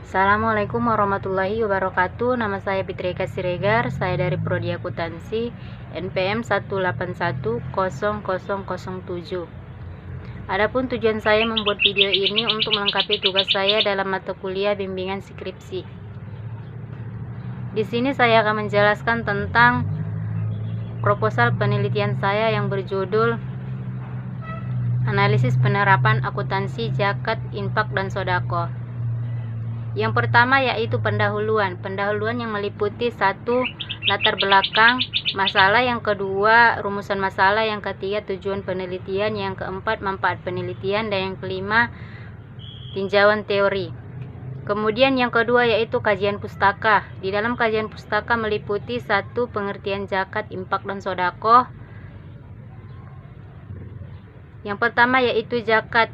Assalamualaikum warahmatullahi wabarakatuh. Nama saya Fitri Eka Siregar. Saya dari Prodi Akuntansi NPM 1810007. Adapun tujuan saya membuat video ini untuk melengkapi tugas saya dalam mata kuliah bimbingan skripsi. Di sini saya akan menjelaskan tentang proposal penelitian saya yang berjudul Analisis Penerapan Akuntansi Zakat, Infak, dan Sodaqoh. Yang pertama yaitu pendahuluan yang meliputi satu, latar belakang masalah, yang kedua rumusan masalah, yang ketiga tujuan penelitian, yang keempat manfaat penelitian, dan yang kelima tinjauan teori. Kemudian yang kedua yaitu kajian pustaka. Di dalam kajian pustaka meliputi satu, pengertian zakat, infak, dan sodaqoh. Yang pertama yaitu zakat.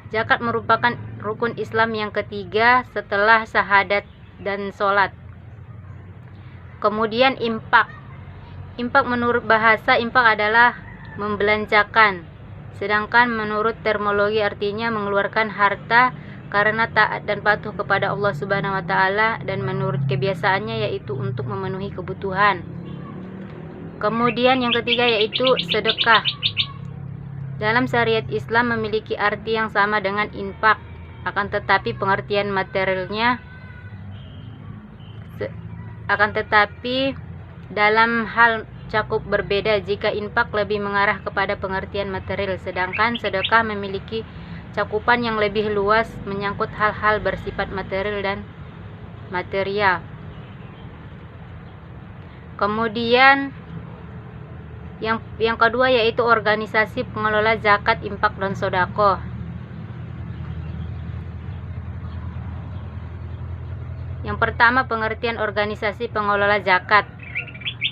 Zakat merupakan rukun Islam yang ketiga setelah syahadat dan sholat. Kemudian infak. Infak menurut bahasa infak adalah membelanjakan, sedangkan menurut terminologi artinya mengeluarkan harta karena taat dan patuh kepada Allah Subhanahu wa Ta'ala, dan menurut kebiasaannya yaitu untuk memenuhi kebutuhan. Kemudian yang ketiga yaitu sedekah. Dalam syariat Islam memiliki arti yang sama dengan infak, akan tetapi pengertian materialnya dalam hal cakup berbeda. Jika infak lebih mengarah kepada pengertian material, sedangkan sedekah memiliki cakupan yang lebih luas menyangkut hal-hal bersifat material dan material. Kemudian yang kedua yaitu organisasi pengelola zakat, infak, dan sodaqoh. Yang pertama, pengertian organisasi pengelola zakat.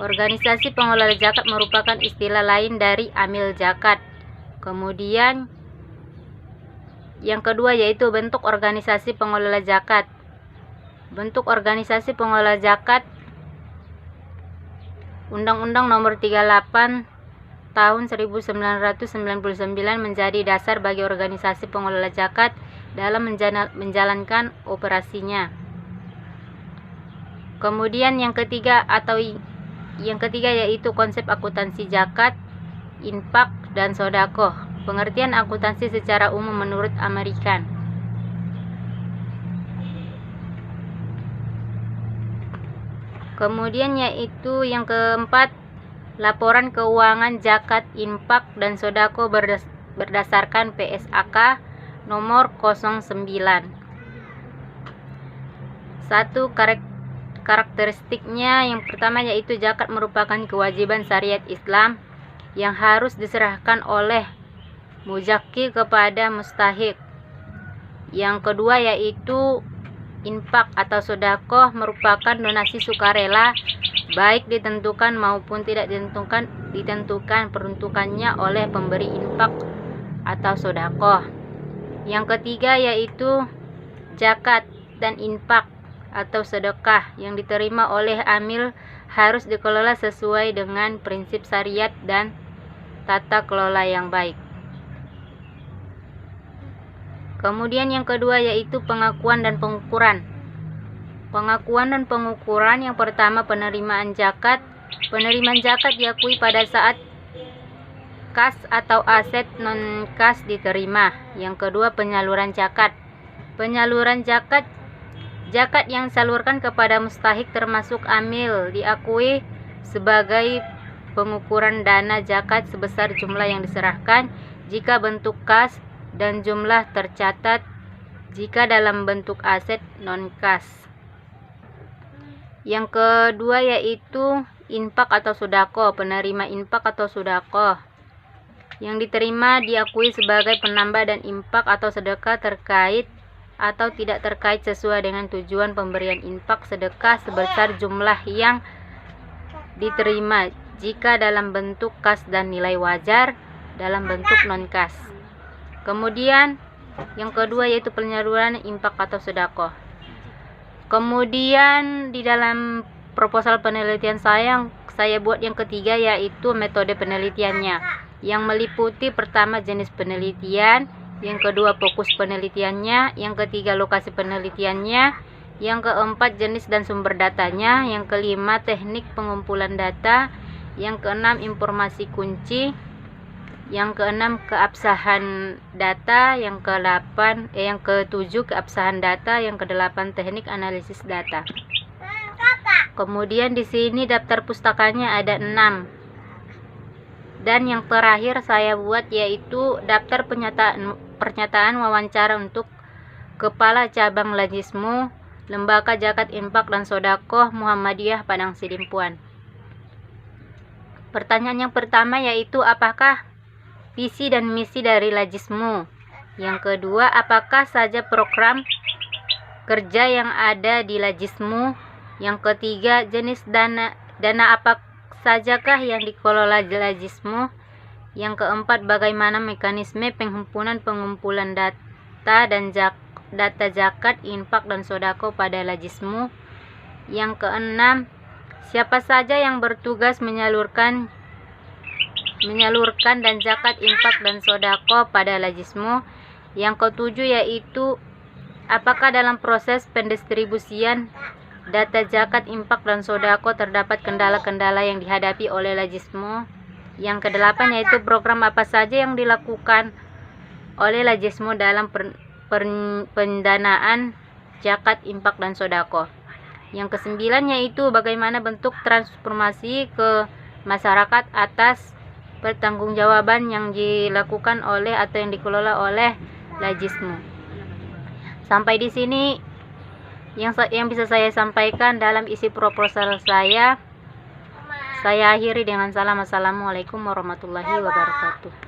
Organisasi pengelola zakat merupakan istilah lain dari amil zakat. Kemudian yang kedua yaitu bentuk organisasi pengelola zakat. Bentuk organisasi pengelola zakat, Undang-Undang Nomor 38 Tahun 1999 menjadi dasar bagi organisasi pengelola zakat dalam menjalankan operasinya. Kemudian yang ketiga yaitu konsep akuntansi zakat, infak, dan sodaqoh. Pengertian akuntansi secara umum menurut American. Kemudian yaitu yang keempat, laporan keuangan zakat, infak, dan sodaqoh berdasarkan PSAK nomor 09. Satu, karakteristiknya yang pertama yaitu zakat merupakan kewajiban syariat Islam yang harus diserahkan oleh muzaki kepada mustahik. Yang kedua yaitu infak atau sodaqoh merupakan donasi sukarela, baik ditentukan maupun tidak ditentukan peruntukannya oleh pemberi infak atau sodaqoh. Yang ketiga yaitu zakat dan infak atau sedekah yang diterima oleh amil harus dikelola sesuai dengan prinsip syariat dan tata kelola yang baik. Kemudian yang kedua yaitu pengakuan dan pengukuran. Pengakuan dan pengukuran, yang pertama penerimaan zakat. Penerimaan zakat diakui pada saat kas atau aset non-kas diterima. Yang kedua penyaluran zakat. Penyaluran zakat yang disalurkan kepada mustahik termasuk amil diakui sebagai pengukuran dana zakat sebesar jumlah yang diserahkan jika bentuk kas, dan jumlah tercatat jika dalam bentuk aset non-kas. Yang kedua yaitu infak atau sodaqoh. Penerima infak atau sodaqoh yang diterima diakui sebagai penambah dan infak atau sedekah terkait atau tidak terkait sesuai dengan tujuan pemberian infak sedekah sebesar jumlah yang diterima jika dalam bentuk kas dan nilai wajar dalam bentuk non-kas. Kemudian yang kedua yaitu penyaluran infak atau sedekah. Kemudian di dalam proposal penelitian saya buat yang ketiga yaitu metode penelitiannya, yang meliputi pertama jenis penelitian, yang kedua fokus penelitiannya, yang ketiga lokasi penelitiannya, yang keempat jenis dan sumber datanya, yang kelima teknik pengumpulan data, yang keenam informasi kunci, yang keenam keabsahan data, yang ketujuh keabsahan data, yang kedelapan teknik analisis data. Kemudian di sini daftar pustakanya ada 6. Dan yang terakhir saya buat yaitu daftar pernyataan wawancara untuk Kepala Cabang Lajismu Lembaga Zakat Infak dan Sodaqoh Muhammadiyah Padang Sidimpuan. Pertanyaan yang pertama yaitu apakah visi dan misi dari Lajismu? Yang kedua, apakah saja program kerja yang ada di Lajismu? Yang ketiga, jenis dana apa sajakah yang dikelola Lajismu? Yang keempat, bagaimana mekanisme pengumpulan data dan data zakat, infak dan sodako pada Lajismu? Yang keenam, siapa saja yang bertugas menyalurkan dan zakat, infak dan sodako pada Lajismu? Yang ketujuh yaitu apakah dalam proses pendistribusian data zakat, infak dan sodako terdapat kendala-kendala yang dihadapi oleh Lajismu? Yang kedelapan yaitu program apa saja yang dilakukan oleh Lajismu dalam pendanaan zakat, infak dan sodako. Yang kesembilan yaitu bagaimana bentuk transformasi ke masyarakat atas pertanggungjawaban yang dilakukan oleh atau yang dikelola oleh Lajismu. Sampai di sini yang bisa saya sampaikan dalam isi proposal saya. Saya akhiri dengan salam. Assalamualaikum warahmatullahi wabarakatuh.